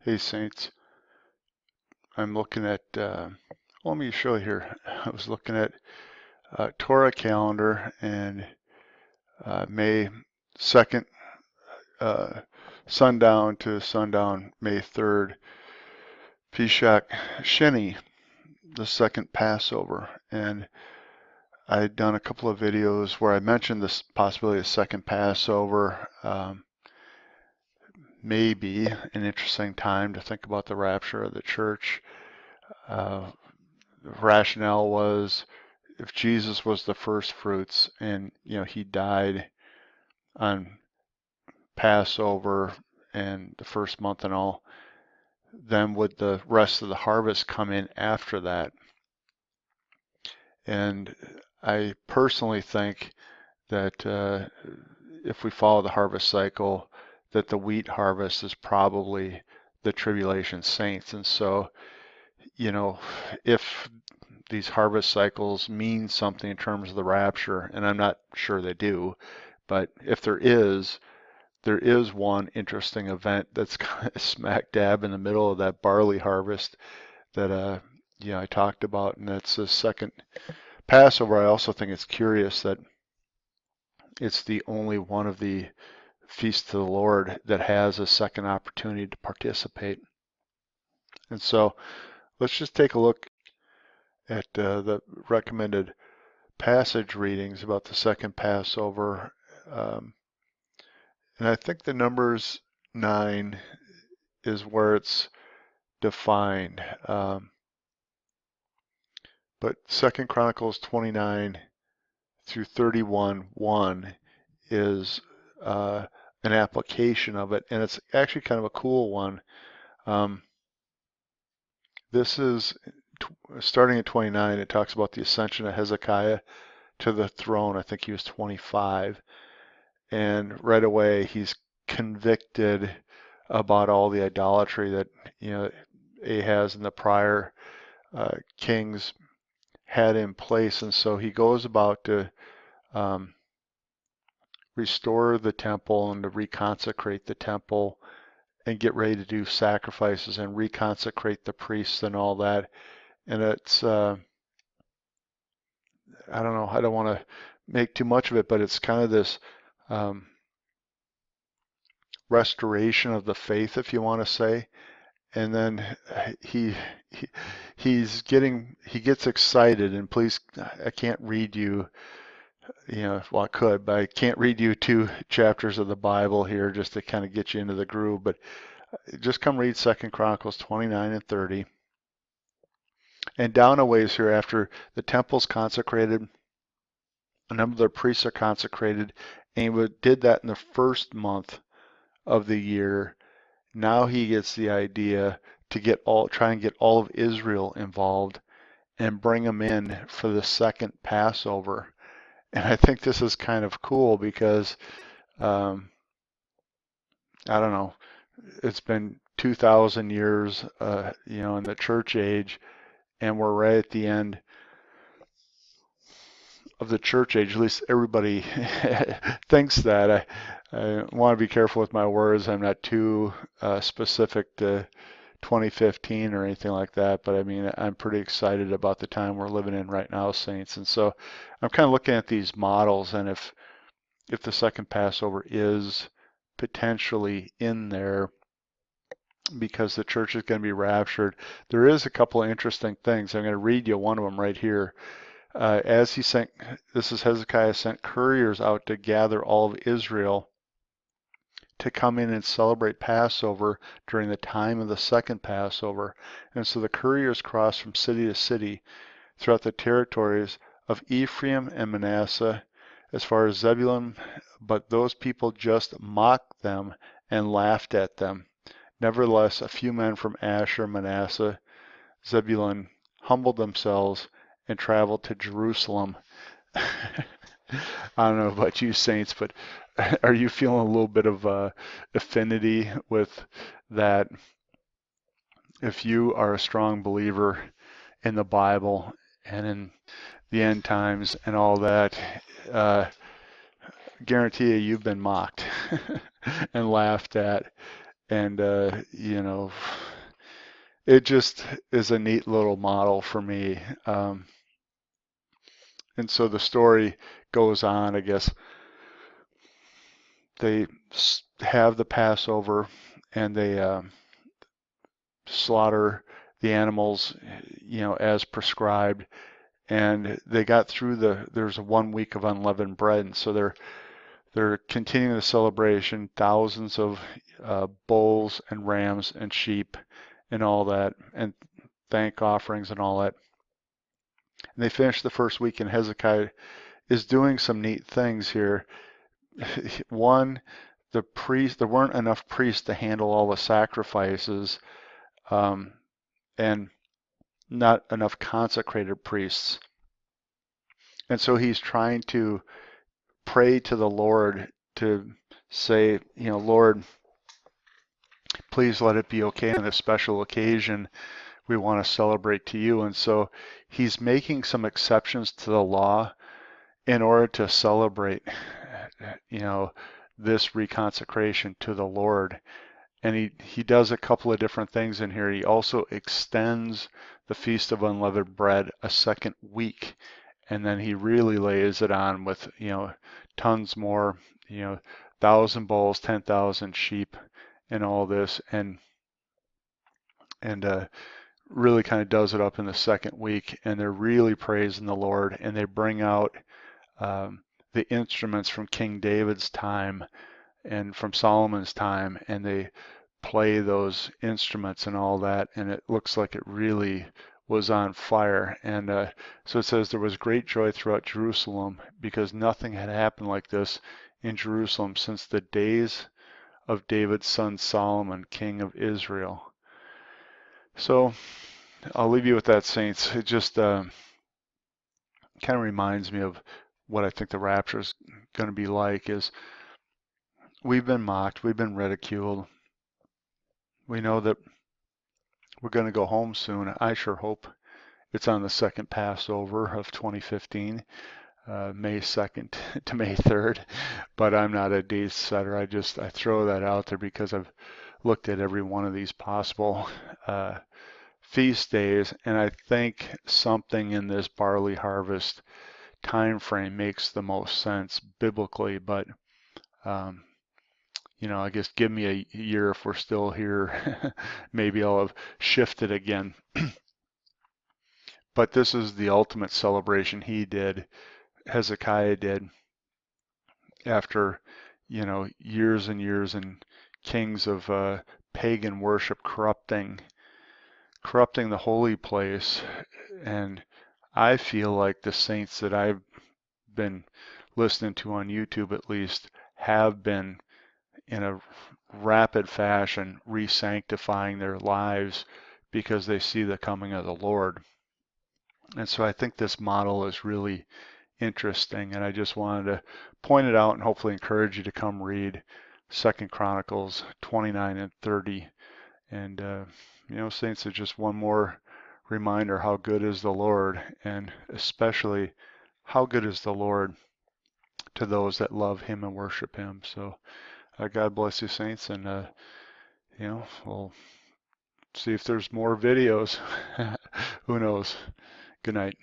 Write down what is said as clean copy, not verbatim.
Hey Saints, I'm looking at, let me show you here. I was looking at Torah calendar and May 2nd, sundown to sundown, May 3rd, Pesach Sheni, the second Passover. And I had done a couple of videos where I mentioned this possibility of second Passover. May be an interesting time to think about the rapture of the church. The rationale was if Jesus was the first fruits and he died on Passover and the first month and all, then would the rest of the harvest come in after that? And I personally think that if we follow the harvest cycle, that the wheat harvest is probably the tribulation saints. And so, if these harvest cycles mean something in terms of the rapture, and I'm not sure they do, but if there is one interesting event that's kind of smack dab in the middle of that barley harvest that I talked about, and that's the second Passover. I also think it's curious that it's the only one of the feasts of the Lord that has a second opportunity to participate. And so let's just take a look at the recommended passage readings about the second Passover. And I think the Numbers 9 is where it's defined. But 2 Chronicles 29 through 31:1 is an application of it, and it's actually kind of a cool one. This is starting at 29. It talks about the ascension of Hezekiah to the throne. I think he was 25, and right away he's convicted about all the idolatry that Ahaz and the prior kings had in place, and so he goes about to restore the temple and to reconsecrate the temple and get ready to do sacrifices and reconsecrate the priests and all that. And it's I don't know, I don't want to make too much of it, but it's kind of this restoration of the faith, if you want to say. And then he gets excited, and please, I can't read you, well, I could, but I can't read you 2 chapters of the Bible here just to kind of get you into the groove, but just come read 2 Chronicles 29 and 30. And down a ways here, after the temple's consecrated, a number of the priests are consecrated, and he did that in the first month of the year. Now he gets the idea to try and get all of Israel involved and bring them in for the second Passover. And I think this is kind of cool because I don't know, it's been 2,000 years, in the church age, and we're right at the end of the church age. At least everybody thinks that. I want to be careful with my words. I'm not too specific to 2015 or anything like that, but I mean, I'm pretty excited about the time we're living in right now, Saints. And so I'm kind of looking at these models, and if the second Passover is potentially in there because the church is going to be raptured, there is a couple of interesting things. I'm going to read you one of them right here. As he sent, this is Hezekiah sent couriers out to gather all of Israel to come in and celebrate Passover during the time of the second Passover. And so the couriers crossed from city to city throughout the territories of Ephraim and Manasseh as far as Zebulun, but those people just mocked them and laughed at them. Nevertheless, a few men from Asher, Manasseh, Zebulun humbled themselves and traveled to Jerusalem. I don't know about you, Saints, but are you feeling a little bit of affinity with that? If you are a strong believer in the Bible and in the end times and all that, guarantee you've been mocked and laughed at. And it just is a neat little model for me. And so the story goes on. I guess they have the Passover, and they slaughter the animals, as prescribed. And they got through there's a 1 week of unleavened bread, and so they're continuing the celebration, thousands of bulls and rams and sheep and all that, and thank offerings and all that. And they finished the first week, and Hezekiah is doing some neat things here. One, there weren't enough priests to handle all the sacrifices, and not enough consecrated priests. And so he's trying to pray to the Lord to say, Lord, please let it be okay on this special occasion. We want to celebrate to you. And so he's making some exceptions to the law in order to celebrate, this reconsecration to the Lord. And he does a couple of different things in here. He also extends the Feast of Unleavened Bread a second week. And then he really lays it on with, tons more, 1,000 bulls, 10,000 sheep, and all this, and really kind of does it up in the second week. And they're really praising the Lord, and they bring out the instruments from King David's time and from Solomon's time, and they play those instruments and all that, and it looks like it really was on fire. And so it says there was great joy throughout Jerusalem because nothing had happened like this in Jerusalem since the days of David's son Solomon, king of Israel. So I'll leave you with that, saints. It just kind of reminds me of what I think the rapture is going to be like. Is we've been mocked, we've been ridiculed. We know that we're going to go home soon. I sure hope it's on the second Passover of 2015, May 2nd to May 3rd, but I'm not a date setter. I throw that out there because I've looked at every one of these possible feast days, and I think something in this barley harvest time frame makes the most sense biblically. But I guess give me a year if we're still here. Maybe I'll have shifted again. But this is the ultimate celebration Hezekiah did, after, years and years and kings of pagan worship corrupting the holy place. And I feel like the saints that I've been listening to on YouTube, at least, have been in a rapid fashion re-sanctifying their lives because they see the coming of the Lord. And so I think this model is really interesting, and I just wanted to point it out and hopefully encourage you to come read 2 Chronicles 29 and 30. And saints, it's just one more reminder how good is the Lord, and especially how good is the Lord to those that love him and worship him. So God bless you, saints, and we'll see if there's more videos. Who knows? Good night.